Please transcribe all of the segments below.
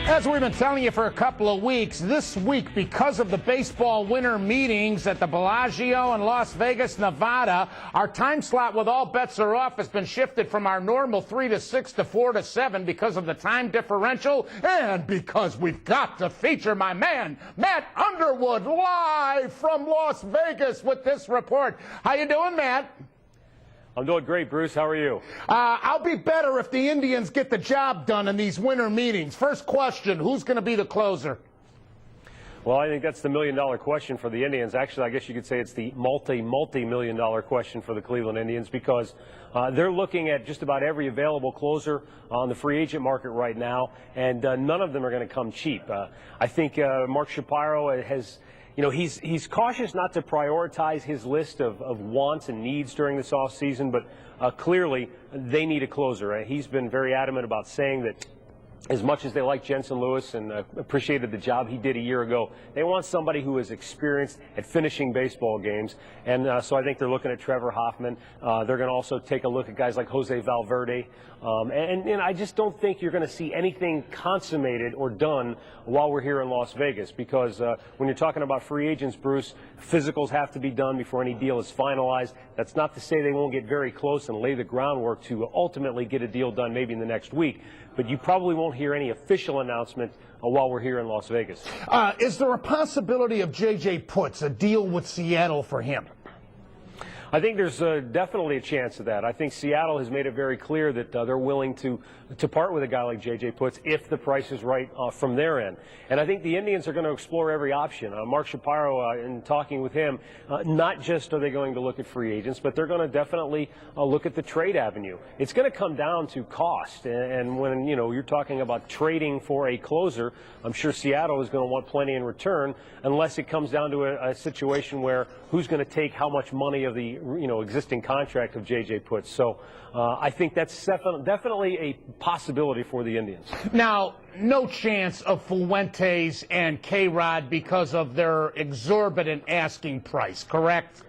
As we've been telling you for a couple of weeks, this week, because of the baseball winter meetings at the Bellagio in Las Vegas, Nevada, our time slot with All Bets Are Off has been shifted from our normal 3 to 6 to 4 to 7 because of the time differential and because we've got to feature my man, Matt Underwood, live from Las Vegas with this report. How you doing, Matt? I'm doing great, Bruce. How are you? I'll be better if the Indians get the job done in these winter meetings. First question, who's going to be the closer? Well, I think that's the million-dollar question for the Indians. Actually, I guess you could say it's the multi-million-dollar question for the Cleveland Indians because they're looking at just about every available closer on the free agent market right now, and none of them are going to come cheap. I think Mark Shapiro has... You know, he's cautious not to prioritize his list of wants and needs during this offseason, but clearly they need a closer. He's been very adamant about saying that as much as they like Jensen Lewis and appreciated the job he did a year ago, they want somebody who is experienced at finishing baseball games. And so I think they're looking at Trevor Hoffman. They're going to also take a look at guys like Jose Valverde. And I just don't think you're going to see anything consummated or done while we're here in Las Vegas because when you're talking about free agents, Bruce, physicals have to be done before any deal is finalized. That's not to say they won't get very close and lay the groundwork to ultimately get a deal done maybe in the next week. But you probably won't hear any official announcement while we're here in Las Vegas. Is there a possibility of J.J. Putz, a deal with Seattle for him? I think there's definitely a chance of that. I think Seattle has made it very clear that they're willing to part with a guy like J.J. Putz if the price is right from their end. And I think the Indians are going to explore every option. Mark Shapiro, in talking with him, not just are they going to look at free agents, but they're going to definitely look at the trade avenue. It's going to come down to cost. And when, you know, you're talking about trading for a closer, I'm sure Seattle is going to want plenty in return unless it comes down to a situation where who's going to take how much money of the existing contract of J.J. Putz. So I think that's definitely a possibility for the Indians. Now, no chance of Fuentes and K-Rod because of their exorbitant asking price, correct?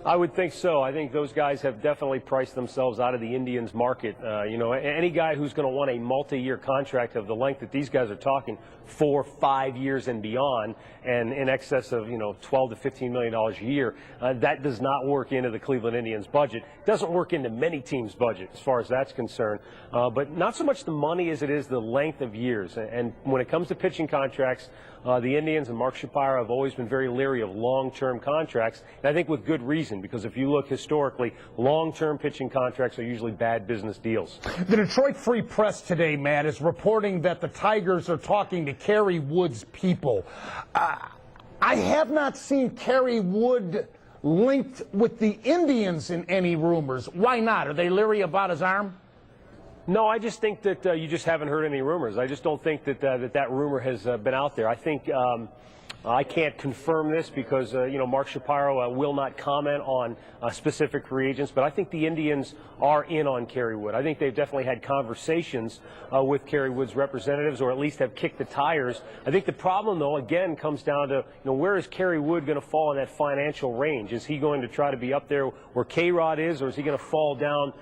I would think so. I think those guys have definitely priced themselves out of the Indians market. Any guy who's going to want a multi-year contract of the length that these guys are talking, 4, 5 years and beyond, and in excess of, $12 to $15 million a year, that does not work into the Cleveland Indians budget. It doesn't work into many teams' budget as far as that's concerned. But not so much the money as it is the length of years. And when it comes to pitching contracts, the Indians and Mark Shapiro have always been very leery of long-term contracts, and I think with good reason, because if you look historically, long-term pitching contracts are usually bad business deals. The Detroit Free Press today, Matt, is reporting that the Tigers are talking to Kerry Wood's people. I have not seen Kerry Wood linked with the Indians in any rumors. Why not? Are they leery about his arm? No, I just think that you just haven't heard any rumors. I just don't think that that rumor has been out there. I think I can't confirm this because, Mark Shapiro will not comment on specific free agents, but I think the Indians are in on Kerry Wood. I think they've definitely had conversations with Kerry Wood's representatives, or at least have kicked the tires. I think the problem, though, again, comes down to, where is Kerry Wood going to fall in that financial range? Is he going to try to be up there where K-Rod is, or is he going to fall down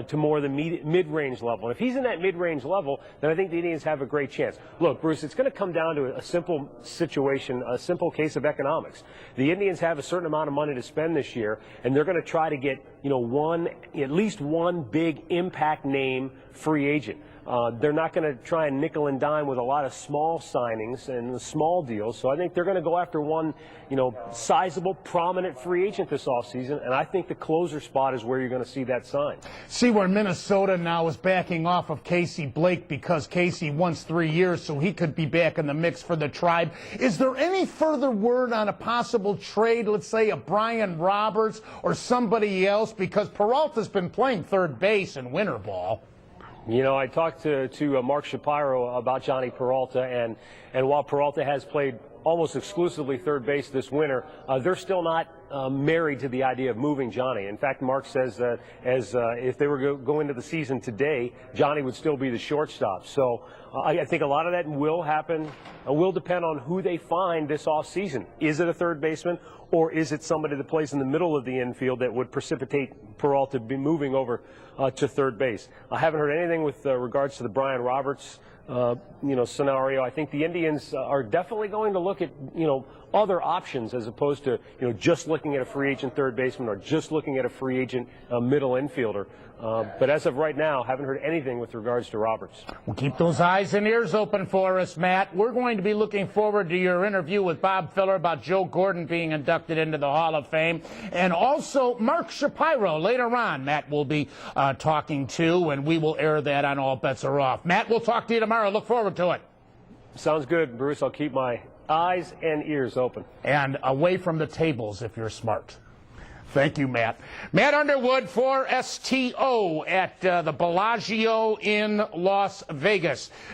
to more the mid-range level? And if he's in that mid-range level, then I think the Indians have a great chance. Look, Bruce, it's going to come down to a simple situation, a simple case of economics. The Indians have a certain amount of money to spend this year, and they're going to try to get, at least one big impact name free agent. They're not going to try and nickel and dime with a lot of small signings and small deals. So I think they're going to go after one, sizable, prominent free agent this offseason. And I think the closer spot is where you're going to see that sign. See where Minnesota now is backing off of Casey Blake because Casey wants 3 years, so he could be back in the mix for the Tribe. Is there any further word on a possible trade, let's say a Brian Roberts or somebody else? Because Peralta's been playing third base in winter ball. I talked to Mark Shapiro about Johnny Peralta, and while Peralta has played almost exclusively third base this winter, they're still not married to the idea of moving Johnny. In fact, Mark says that if they were going into the season today, Johnny would still be the shortstop. So I think a lot of that will happen, will depend on who they find this offseason. Is it a third baseman, or is it somebody that plays in the middle of the infield that would precipitate Peralta be moving over to third base? I haven't heard anything with regards to the Brian Roberts scenario. I think the Indians are definitely going to look at, other options as opposed to, just looking at a free agent third baseman or just looking at a free agent middle infielder. But as of right now, haven't heard anything with regards to Roberts. Well, keep those eyes and ears open for us, Matt. We're going to be looking forward to your interview with Bob Filler about Joe Gordon being inducted into the Hall of Fame. And also Mark Shapiro later on, Matt will be talking to, and we will air that on All Bets Are Off. Matt, we'll talk to you tomorrow. Look forward to it. Sounds good, Bruce. I'll keep my eyes and ears open. And away from the tables if you're smart. Thank you, Matt. Matt Underwood for STO at the Bellagio in Las Vegas.